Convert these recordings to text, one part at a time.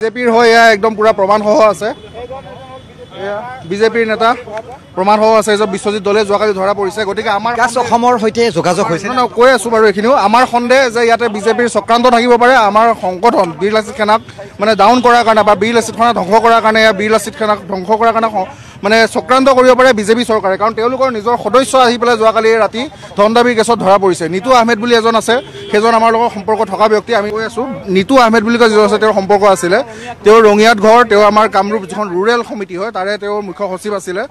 বিজেপিৰ হৈ একদম পুৰা প্ৰমাণসহ আছে। বিজেপিৰ নেতা প্ৰমাণসহ আছে যে বিশ্বজিৎ দলে যোৱাকালি ধৰা পৰিছে। গতিকে আমাৰ অসমৰ সৈতে যোগাযোগ হৈছে কৈ আছো বাৰু এইখিনিও আমাৰ সন্দেহ যে ইয়াতে বিজেপিৰ চক্ৰান্ত থাকিব পাৰে। আমাৰ সংগঠন বীৰ লাচিত সেনাক মানে ডাউন কৰাৰ কাৰণে বা বীৰ লাচিত সেনা ধ্বংস কৰাৰ কাৰণে বীৰ লাচিত সেনাক ধ্বংস কৰাৰ কাৰণে মানে চক্ৰান্ত কৰিব পাৰে বিজেপি চৰকাৰে। কাৰণ তেওঁলোকৰ নিজৰ সদস্য আহি পেলাই যোৱাকালি ৰাতি ধনদাবীৰ কেছত ধৰা পৰিছে। নিতু আহমেদ বুলি এজন আছে, সেইজন আমাৰ লগত সম্পৰ্ক থকা ব্যক্তি। আমি কৈ আছো নিতু আহমেদ বুলি কয় যিজন আছে তেওঁৰ সম্পৰ্ক আছিলে। তেওঁৰ ৰঙিয়াত ঘৰ, তেওঁ আমাৰ কামৰূপ যিখন ৰুৰেল সমিতি হয় তাৰে তেওঁৰ মুখ্য সচিব আছিলে।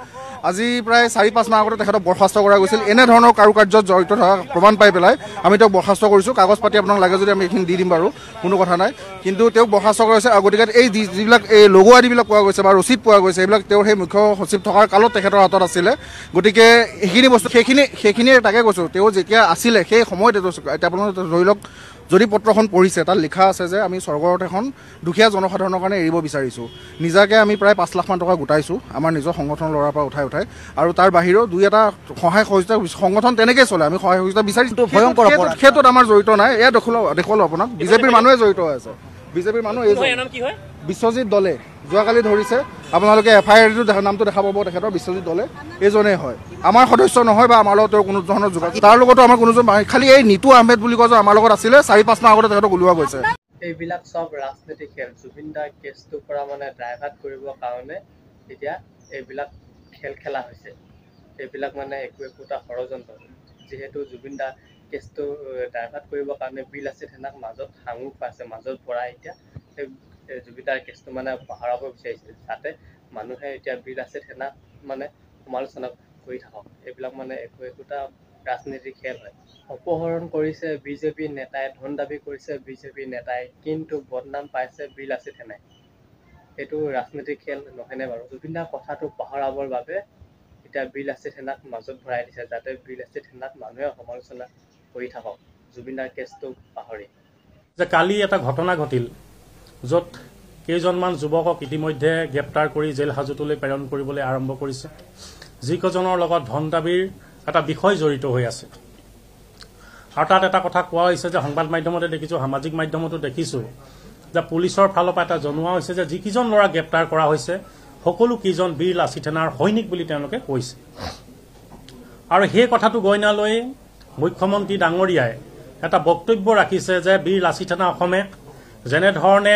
আজি প্ৰায় 4-5 মাহ আগতে তেখেতক বৰ্খাস্ত কৰা গৈছিল। এনেধৰণৰ কাৰুকাৰ্যত জড়িত থকা প্ৰমাণ পাই পেলাই আমি তেওঁক বৰ্খাস্ত কৰিছোঁ। কাগজ পাতি আপোনাক লাগে যদি আমি এইখিনি দি দিম বাৰু, কোনো কথা নাই। কিন্তু তেওঁক বৰ্খাস্ত কৰা হৈছে। গতিকে এই যিবিলাক এই লগো আদিবিলাক পোৱা গৈছে বা ৰচিদ পোৱা গৈছে এইবিলাক তেওঁৰ সেই মুখ্য সচিব থকাৰ কালত তেখেতৰ হাতত আছিলে। গতিকে এইখিনি বস্তু সেইখিনিয়ে তাকে কৈছোঁ, তেওঁ যেতিয়া আছিলে সেই সময়ত এতিয়া আপোনালোকে ধৰি লওক যদি পত্ৰখন পঢ়িছে তাত লিখা আছে যে আমি স্বৰ্গৰত এখন দুখীয়া জনসাধাৰণৰ কাৰণে এৰিব বিচাৰিছোঁ। নিজাকে আমি প্ৰায় 5 লাখ মান টকা গোটাইছোঁ আমাৰ নিজৰ সংগঠনৰ ল'ৰাৰ পৰা উঠাই আৰু তাৰ বাহিৰেও 2-এটা সহায় সহযোগিতা সংগঠন তেনেকেই চলে। আমি সহায় সহযোগিতা বিচাৰিছোঁ। ভয়ংকৰ ক্ষেত্ৰত আমাৰ জড়িত নাই। এয়া দেখুৱালো আপোনাক বিজেপিৰ মানুহে জড়িত হৈ আছে। বিজেপিৰ মানুহ বিশ্বজিৎ দলে যোৱাকালি ধৰিছে। আপোনালোকে FIR নামটো দেখা পাব তেখেতৰ বিশ্বজিৎ দলে এইজনেই হয়। আমাৰ সদস্য নহয় বা আমাৰ লগত তেওঁৰ কোনো ধৰণৰ যোগাযোগ তাৰ লগতো আমাৰ কোনো খালি এই নিতু আহমেদ বুলি কয় যে আমাৰ লগত আছিলে। 4-5 মাহ আগতে তেখেতক ওলোৱা গৈছে। এইবিলাক চব ৰাজনীতিক খেল। জুবিন দাৰ কেছটোৰ পৰা মানে ডাইভাৰ্ট কৰিবৰ কাৰণে এতিয়া এইবিলাক খেল খেলা হৈছে। এইবিলাক মানে একোটা ষড়যন্ত্ৰ। যিহেতু জুবিন দাৰ কেছটো ডাইভাৰ্ট কৰিবৰ কাৰণে বীৰ লাচিত সেনাক মাজত সাঙুৰ খুৱাইছে, মাজত ভৰাই এতিয়া সেই জুবিন দাৰ কেছটো মানে পাহৰাব বিচাৰিছিল, যাতে মানুহে এতিয়া বীৰ লাচিত সেনাক মানে সমালোচনা কৰি থাকক। এইবিলাক মানে একোটা ৰাজনীতিক খেল হয়। অপহৰণ কৰিছে বিজেপি নেতাই, ধন দাবী কৰিছে বিজেপি নেতাই, কিন্তু বদনাম পাইছে বীৰ লাচিত সেনাই। এইটো ৰাজনীতিক খেল নহয়নে বাৰু? জুবিন দাৰ কথাটো পাহৰাবৰ বাবে এতিয়া বীৰ লাচিত সেনাক মাজত ভৰাই দিছে, যাতে বীৰ লাচিত সেনাক মানুহে সমালোচনা কৰি থাকক জুবিন দাৰ কেছটো পাহৰি। যে কালি এটা ঘটনা ঘটিল য'ত কেইজনমান যুৱকক ইতিমধ্যে গ্ৰেপ্তাৰ কৰি জেল হাজতলৈ প্ৰেৰণ কৰিবলৈ আৰম্ভ কৰিছে, যিকেইজনৰ লগত ধন দাবীৰ এটা বিষয় জড়িত হৈ আছে। আৰু তাত এটা কথা কোৱা হৈছে যে সংবাদ মাধ্যমতে দেখিছোঁ, সামাজিক মাধ্যমতো দেখিছোঁ যে পুলিচৰ ফালৰ পৰা এটা জনোৱা হৈছে যে যিকেইজন ল'ৰা গ্ৰেপ্তাৰ কৰা হৈছে সকলো কেইজন বীৰ লাচিত সেনাৰ সৈনিক বুলি তেওঁলোকে কৈছে। আৰু সেই কথাটো গইনা লৈ মুখ্যমন্ত্ৰী ডাঙৰীয়াই এটা বক্তব্য ৰাখিছে যে বীৰ লাচিত সেনা অসমে যেনেধৰণে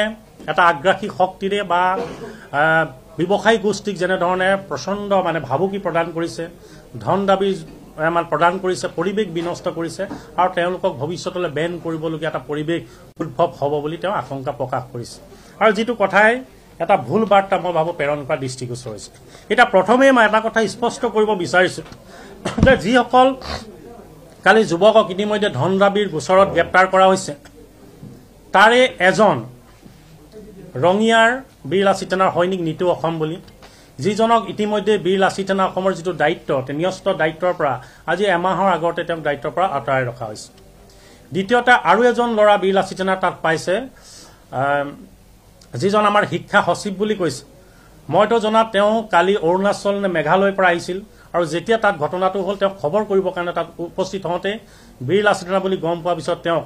এটা আগ্ৰাসী শক্তিৰে বা ব্যৱসায়ী গোষ্ঠীক যেনেধৰণে প্ৰচণ্ড মানে ভাবুকি প্ৰদান কৰিছে, ধন দাবী প্ৰদান কৰিছে, পৰিৱেশ বিনষ্ট কৰিছে আৰু তেওঁলোকক ভৱিষ্যতলৈ বেন কৰিবলগীয়া এটা পৰিৱেশ উদ্ভৱ হ'ব বুলি তেওঁ আশংকা প্ৰকাশ কৰিছে। আৰু যিটো কথাই এটা ভুল বাৰ্তা মই ভাবোঁ প্ৰেৰণ কৰা দৃষ্টিগোচৰ হৈছে। এতিয়া প্ৰথমেই মই এটা কথা স্পষ্ট কৰিব বিচাৰিছোঁ যে যিসকল কালি যুৱকক ইতিমধ্যে ধন দাবীৰ গোচৰত গ্ৰেপ্তাৰ কৰা হৈছে তাৰে এজন ৰঙিয়াৰ বীৰ লাচিত সেনাৰ সৈনিক নিতু অসম বুলি, যিজনক ইতিমধ্যে বীৰ লাচিত সেনা অসমৰ যিটো দায়িত্ব ন্যস্ত দায়িত্বৰ পৰা আজি এমাহৰ আগতে তেওঁক দায়িত্বৰ পৰা আঁতৰাই ৰখা হৈছে। দ্বিতীয়তে আৰু এজন ল'ৰা বীৰ লাচিত সেনাৰ তাত পাইছে, যিজন আমাৰ শিক্ষা সচিব বুলি কৈছে। মইতো জনাত তেওঁ কালি অৰুণাচল নে মেঘালয়ৰ পৰা আহিছিল আৰু যেতিয়া তাত ঘটনাটো হ'ল তেওঁক খবৰ কৰিবৰ কাৰণে তাত উপস্থিত হওঁতে বীৰ লাচিত সেনা বুলি গম পোৱাৰ পিছত তেওঁক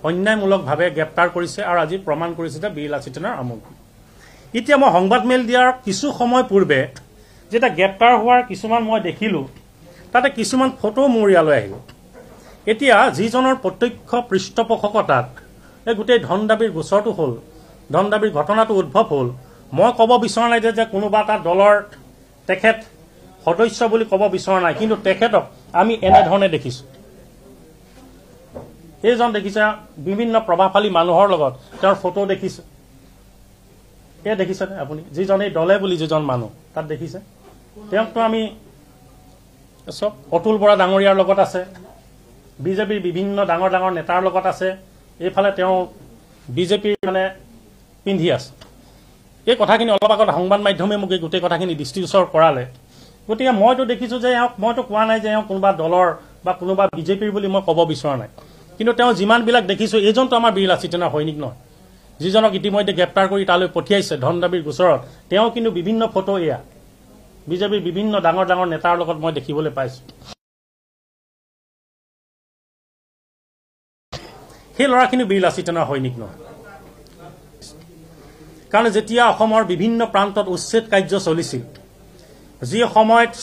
অন্যায়মূলকভাৱে গ্ৰেপ্তাৰ কৰিছে আৰু আজি প্ৰমাণ কৰিছে যে বীৰ লাচিত সেনাৰ আমোল। এতিয়া মই সংবাদমেল দিয়াৰ কিছু সময় পূৰ্বে যেতিয়া গ্ৰেপ্তাৰ হোৱাৰ কিছুমান মই দেখিলোঁ, তাতে কিছুমান ফটো মোৰ ইয়ালৈ আহিল। এতিয়া যিজনৰ প্ৰত্যক্ষ পৃষ্ঠপোষকতাত এই গোটেই ধন দাবীৰ গোচৰটো হ'ল, ধন দাবীৰ ঘটনাটো উদ্ভৱ হ'ল, মই ক'ব বিচৰা নাই যে কোনোবা এটা দলৰ তেখেত সদস্য বুলি ক'ব বিচৰা নাই, কিন্তু তেখেতক আমি এনেধৰণে দেখিছোঁ। এইজন দেখিছে বিভিন্ন প্ৰভাৱশালী মানুহৰ লগত তেওঁৰ ফটো দেখিছোঁ। এয়া দেখিছেনে আপুনি? যিজন এই দলে বুলি যিজন মানুহ তাত দেখিছে, তেওঁকতো আমি চব অতুল বৰা ডাঙৰীয়াৰ লগত আছে, বিজেপিৰ বিভিন্ন ডাঙৰ ডাঙৰ নেতাৰ লগত আছে, এইফালে তেওঁ বিজেপিৰ মানে পিন্ধি আছে। এই কথাখিনি অলপ আগত সংবাদ মাধ্যমে মোক এই গোটেই কথাখিনি দৃষ্টিগোচৰ কৰালে। গতিকে মইতো দেখিছোঁ যে এওঁক, মইতো কোৱা নাই যে এওঁ কোনোবা দলৰ বা কোনোবা বিজেপিৰ বুলি মই ক'ব বিচৰা নাই, কিন্তু তেওঁ যিমানবিলাক দেখিছোঁ এইজনটো আমাৰ বীৰ লাচিত সেনাৰ সৈনিক নহয়, যিজনক ইতিমধ্যে গ্ৰেপ্তাৰ কৰি তালৈ পঠিয়াইছে ধন দাবীৰ গোচৰত। তেওঁ কিন্তু বিভিন্ন ফটো এয়া বিজেপিৰ বিভিন্ন ডাঙৰ ডাঙৰ নেতাৰ লগত মই দেখিবলৈ পাইছোঁ। সেই ল'ৰাখিনি বীৰ লাচিত সেনাৰ সৈনিক নহয়। কাৰণ যেতিয়া অসমৰ বিভিন্ন প্ৰান্তত উচ্ছেদ কাৰ্য চলিছিল, যি সময়ত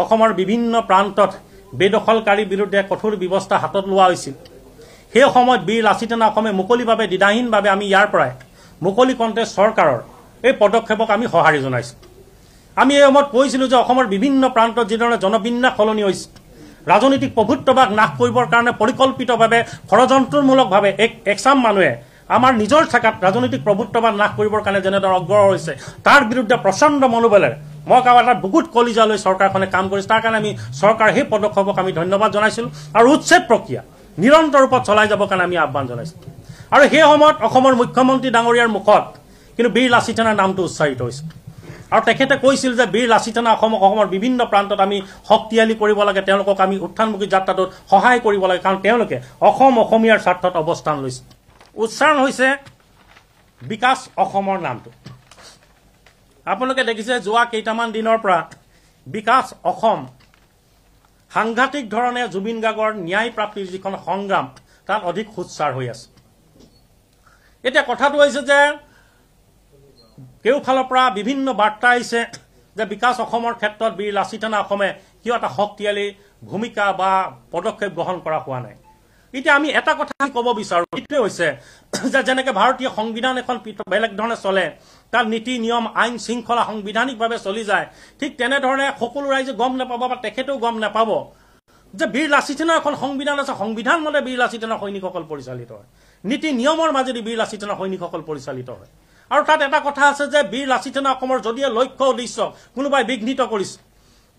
অসমৰ বিভিন্ন প্ৰান্তত বেদখলকাৰীৰ বিৰুদ্ধে কঠোৰ ব্যৱস্থা হাতত লোৱা হৈছিল, সেই সময়ত বীৰ লাচিত অসমে মুকলিভাৱে দ্বিধাহীনভাৱে আমি ইয়াৰ পৰাই মুকলি কণ্ঠে চৰকাৰৰ এই পদক্ষেপক আমি সঁহাৰি জনাইছোঁ। আমি এই সময়ত কৈছিলোঁ যে অসমৰ বিভিন্ন প্ৰান্তত যিধৰণে জনবিন্যাস সলনি হৈছে, ৰাজনৈতিক প্ৰভুত্ববাদ নাশ কৰিবৰ কাৰণে পৰিকল্পিতভাৱে ষড়যন্ত্ৰমূলকভাৱে একচাম মানুহে আমাৰ নিজৰ ঠেকাত ৰাজনৈতিক প্ৰভুত্ববাদ নাশ কৰিবৰ কাৰণে যেনেদৰে অগ্ৰসৰ হৈছে, তাৰ বিৰুদ্ধে প্ৰচণ্ড মনোবলেৰে মই কাৰোবাৰ এটা বুকুত কলিজা লৈ চৰকাৰখনে কাম কৰিছে। তাৰ কাৰণে আমি চৰকাৰৰ সেই পদক্ষেপক আমি ধন্যবাদ জনাইছিলোঁ আৰু উচ্ছেদ প্ৰক্ৰিয়া নিৰন্তৰ ৰূপত চলাই যাবৰ কাৰণে আমি আহ্বান জনাইছিলোঁ। আৰু সেই সময়ত অসমৰ মুখ্যমন্ত্ৰী ডাঙৰীয়াৰ মুখত কিন্তু বীৰ লাচিত সেনাৰ নামটো উচ্চাৰিত হৈছিল আৰু তেখেতে কৈছিল যে বীৰ লাচিত সেনা অসমৰ বিভিন্ন প্ৰান্তত আমি শক্তিশালী কৰিব লাগে, তেওঁলোকক আমি উত্থানমুখী যাত্ৰাটোত সহায় কৰিব লাগে, কাৰণ তেওঁলোকে অসমীয়াৰ স্বাৰ্থত অৱস্থান লৈছে। উচ্চাৰণ হৈছে বিকাশ অসমৰ নামটো। আপোনালোকে দেখিছে যোৱা কেইটামান দিনৰ পৰা বিকাশ অসম সাংঘাতিক ধৰণে জুবিন গাৰ্গৰ ন্যায় প্ৰাপ্তিৰ যিখন সংগ্ৰাম তাত অধিক সোচ্চাৰ হৈ আছে। এতিয়া কথাটো হৈছে যে কেওফালৰ পৰা বিভিন্ন বাৰ্তা আহিছে যে বিকাশ অসমৰ ক্ষেত্ৰত বীৰ লাচিত সেনা অসমে কিয় এটা শক্তিশালী ভূমিকা বা পদক্ষেপ গ্ৰহণ কৰা হোৱা নাই। এতিয়া আমি এটা কথা ক'ব বিচাৰোঁ, এইটোৱে হৈছে যে যেনেকৈ ভাৰতীয় সংবিধান এখন বেলেগ ধৰণে চলে, তাত নীতি নিয়ম আইন শৃংখলা সাংবিধানিকভাৱে চলি যায়, ঠিক তেনেধৰণে সকলো ৰাইজে গম নাপাব বা তেখেতেও গম নাপাব যে বীৰ লাচিত সেনাৰ এখন সংবিধান আছে, সংবিধান মতে বীৰ লাচিত সেনাৰ সৈনিকসকল পৰিচালিত হয়, নীতি নিয়মৰ মাজেদি বীৰ লাচিত সেনাৰ সৈনিকসকল পৰিচালিত হয়। আৰু তাত এটা কথা আছে যে বীৰ লাচিত সেনা অসমৰ যদিও লক্ষ্য উদ্দেশ্য কোনোবাই বিঘ্নিত কৰিছে,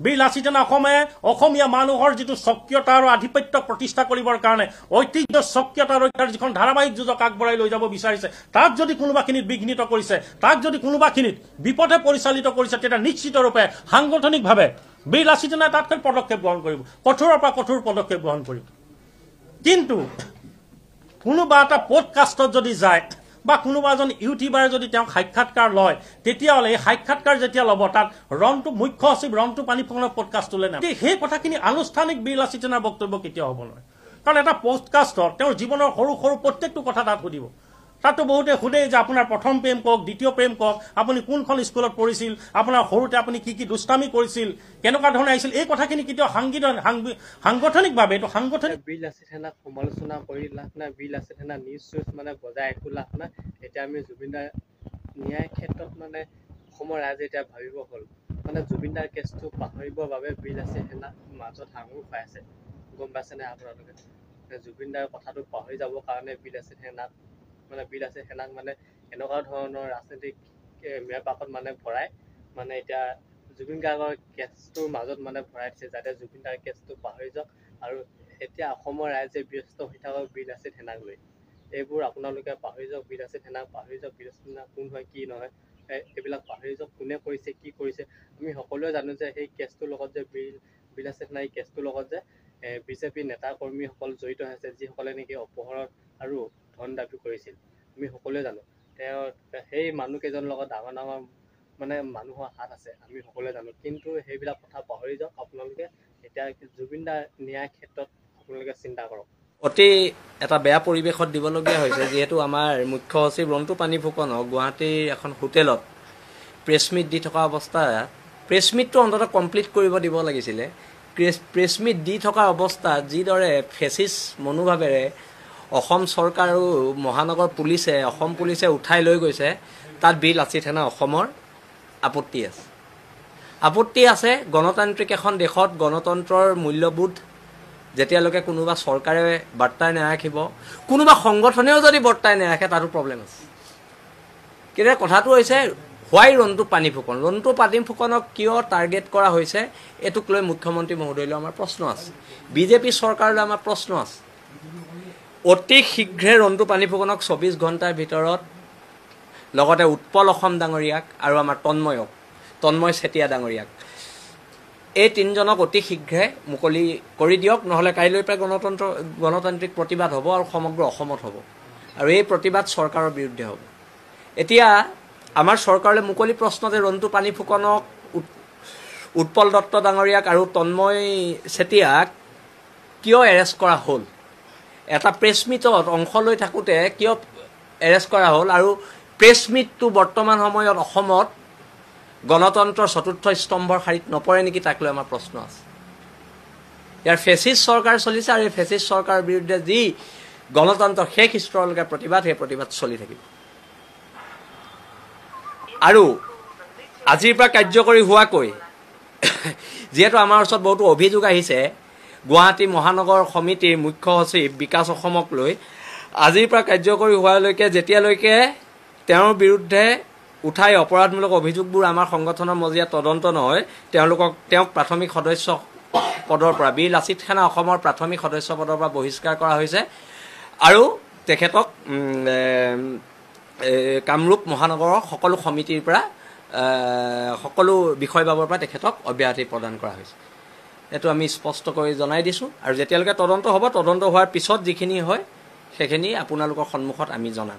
বীৰ লাচিত সেনা অসমে অসমীয়া মানুহৰ যিটো স্বকীয়তা আৰু আধিপত্য প্ৰতিষ্ঠা কৰিবৰ কাৰণে ঐতিহ্য স্বকীয়তা ৰক্ষাৰ যিখন ধাৰাবাহিক যুঁজক আগবঢ়াই লৈ যাব বিচাৰিছে, তাক যদি কোনোবাখিনিত বিঘ্নিত কৰিছে, তাক যদি কোনোবাখিনিত বিপথে পৰিচালিত কৰিছে, তেতিয়া নিশ্চিতৰূপে সাংগঠনিকভাৱে বীৰ লাচিত সেনাই তাতকৈ পদক্ষেপ গ্ৰহণ কৰিব, কঠোৰৰ পৰা কঠোৰ পদক্ষেপ গ্ৰহণ কৰিব। কিন্তু কোনোবা এটা পডকাষ্টত যদি যায় বা কোনোবা এজন ইউটিউবাৰে যদি তেওঁক সাক্ষাৎকাৰ লয়, তেতিয়াহ'লে এই সাক্ষাৎকাৰ যেতিয়া ল'ব তাত মুখ্য সচিব ৰন্টু পানীফুকনৰ পডকাষ্টলৈ নাম, সেই কথাখিনি আনুষ্ঠানিক বীৰ লাচিত সেনাৰ বক্তব্য কেতিয়াও হ'ব নোৱাৰে। কাৰণ এটা পডকাষ্টত তেওঁৰ জীৱনৰ সৰু সৰু প্ৰত্যেকটো কথা তাত সুধিব। তাতো বহুতে সোধে যে আপোনাৰ প্ৰথম প্ৰেম কওক, দ্বিতীয় প্ৰেম কওক, আপুনি কোনখন স্কুলত পঢ়িছিল, আপোনাৰ সৰুতে আপুনি কি কি দুষ্টামি কৰিছিল, কেনেকুৱা ধৰণে আহিছিল, এই কথাখিনি কেতিয়াও সাংগঠনিকভাৱে এইটো সাংগঠনিক বীৰ লাচিত সেনাক সমালোচনা কৰি লাভ নাই, বীৰ লাচিত সেনা নিউজ চিউজ বজাই একো লাভ নাই। এতিয়া আমি জুবিনদাৰ ন্যায় ক্ষেত্ৰত অসমৰ ৰাইজে এতিয়া ভাবিব হ'ল, জুবিনদাৰ কেছটো পাহৰিবৰ বাবে বীৰ লাচিত সেনাৰ মাজত সাঙুৰ খুৱাই আছে। গম পাইছেনে আপোনালোকে? জুবিনদাৰ কথাটো পাহৰি যাবৰ কাৰণে বীৰ লাচিত সেনাক এনেকুৱা ধৰণৰ ৰাজনৈতিক মেৰপাকত ভৰাই এতিয়া জুবিন গাৰ্গৰ কেছটোৰ মাজত ভৰাই দিছে, যাতে জুবিনদাৰ কেছটো পাহৰি যাওক আৰু এতিয়া অসমৰ ৰাইজে ব্যস্ত হৈ থাকক বীৰ লাচিত সেনাক লৈ। এইবোৰ আপোনালোকে পাহৰি যাওক, বীৰ লাচিত সেনাক পাহৰি যাওক, বীৰ লাচিত সেনা কোন হয় কি নহয় এইবিলাক পাহৰি যাওক, কোনে কৰিছে কি কৰিছে। আমি সকলোৱে জানো যে সেই কেছটোৰ লগত যে বীৰ লাচিত সেনাৰ এই কেছটোৰ লগত যে বিজেপি নেতা কৰ্মীসকল জড়িত হৈছে, যিসকলে নেকি অপহৰণ আৰু ধন দাবী কৰিছিল। আমি সকলোৱে জানো তেওঁ সেই মানুহকেইজনৰ লগত ডাঙৰ ডাঙৰ মানুহৰ হাত আছে, আমি সকলোৱে জানো। কিন্তু সেইবিলাক কথা পাহৰি যাওক আপোনালোকে। এতিয়া জুবিনদাৰ ন্যায় ক্ষেত্ৰত আপোনালোকে চিন্তা কৰক। অতি এটা বেয়া পৰিৱেশত দিবলগীয়া হৈছে, যিহেতু আমাৰ মুখ্য সচিব ৰন্টু পানীফুকনক গুৱাহাটীৰ এখন হোটেলত প্ৰেছ মিট দি থকা অৱস্থাত, প্ৰেছ মিটটো অন্ততঃ কমপ্লিট কৰিব দিব লাগিছিলে। প্ৰেছ মিট দি থকা অৱস্থাত যিদৰে ফেচিষ্ট মনোভাৱেৰে অসম চৰকাৰ আৰু মহানগৰ পুলিচে, অসম পুলিচে উঠাই লৈ গৈছে, তাত বীৰ লাচিত সেনা অসমৰ আপত্তি আছে। আপত্তি আছে। গণতান্ত্ৰিক এখন দেশত গণতন্ত্ৰৰ মূল্যবোধ যেতিয়ালৈকে কোনোবা চৰকাৰে বাৰ্তাই নাৰাখিব, কোনোবা সংগঠনেও যদি বাৰ্তাই নাৰাখে, তাতো প্ৰব্লেম আছে। কিন্তু কথাটো হৈছে হোৱাই ৰন্টু পানীফুকনক কিয় টাৰ্গেট কৰা হৈছে, এইটোক লৈ মুখ্যমন্ত্ৰী মহোদয়লৈ আমাৰ প্ৰশ্ন আছে, বিজেপি চৰকাৰলৈ আমাৰ প্ৰশ্ন আছে। অতি শীঘ্ৰে ৰন্টু পানীফুকনক 24 ঘণ্টাৰ ভিতৰত, লগতে উৎপল অসম ডাঙৰীয়াক আৰু আমাৰ তন্ময় চেতিয়া ডাঙৰীয়াক, এই তিনিজনক অতি শীঘ্ৰে মুকলি কৰি দিয়ক, নহ'লে কাইলৈৰ পৰা গণতান্ত্ৰিক প্ৰতিবাদ হ'ব আৰু সমগ্ৰ অসমত হ'ব, আৰু এই প্ৰতিবাদ চৰকাৰৰ বিৰুদ্ধে হ'ব। এতিয়া আমাৰ চৰকাৰলৈ মুকলি প্ৰশ্ন যে ৰন্টু পানীফুকনক, উৎপল দত্ত ডাঙৰীয়াক আৰু তন্ময় চেতিয়াক কিয় এৰেষ্ট কৰা হ'ল, এটা প্ৰেছ মিটত অংশ লৈ থাকোঁতে কিয় এৰেষ্ট কৰা হ'ল, আৰু প্ৰেছ মিটটো বৰ্তমান সময়ত অসমত গণতন্ত্ৰৰ চতুৰ্থ স্তম্ভৰ শাৰীত নপৰে নেকি তাক লৈ আমাৰ প্ৰশ্ন আছে। ইয়াৰ ফেচিষ্ট চৰকাৰ চলিছে আৰু এই ফেচিষ্ট চৰকাৰৰ বিৰুদ্ধে যি গণতন্ত্ৰৰ শেষ স্তৰলৈকে প্ৰতিবাদ, সেই প্ৰতিবাদ চলি থাকিব। আৰু আজিৰ পৰা কাৰ্যকৰী হোৱাকৈ যিহেতু আমাৰ ওচৰত বহুতো অভিযোগ আহিছে গুৱাহাটী মহানগৰ সমিতিৰ মুখ্য সচিব বিকাশ অসমক লৈ, আজিৰ পৰা কাৰ্যকৰী হোৱালৈকে যেতিয়ালৈকে তেওঁৰ বিৰুদ্ধে উঠাই অপৰাধমূলক অভিযোগবোৰ আমাৰ সংগঠনৰ মজিয়াত তদন্ত নহয়, তেওঁক প্ৰাথমিক সদস্য পদৰ পৰা বীৰ লাচিত খানা অসমৰ প্ৰাথমিক সদস্য পদৰ পৰা বহিষ্কাৰ কৰা হৈছে আৰু তেখেতক কামৰূপ মহানগৰৰ সকলো সমিতিৰ পৰা সকলো বিষয়বাবৰ পৰা তেখেতক অব্যাহতি প্ৰদান কৰা হৈছে। এইটো আমি স্পষ্টকৈ জনাই দিছোঁ আৰু যেতিয়ালৈকে তদন্ত হ'ব, তদন্ত হোৱাৰ পিছত যিখিনি হয় সেইখিনি আপোনালোকৰ সন্মুখত আমি জনাম।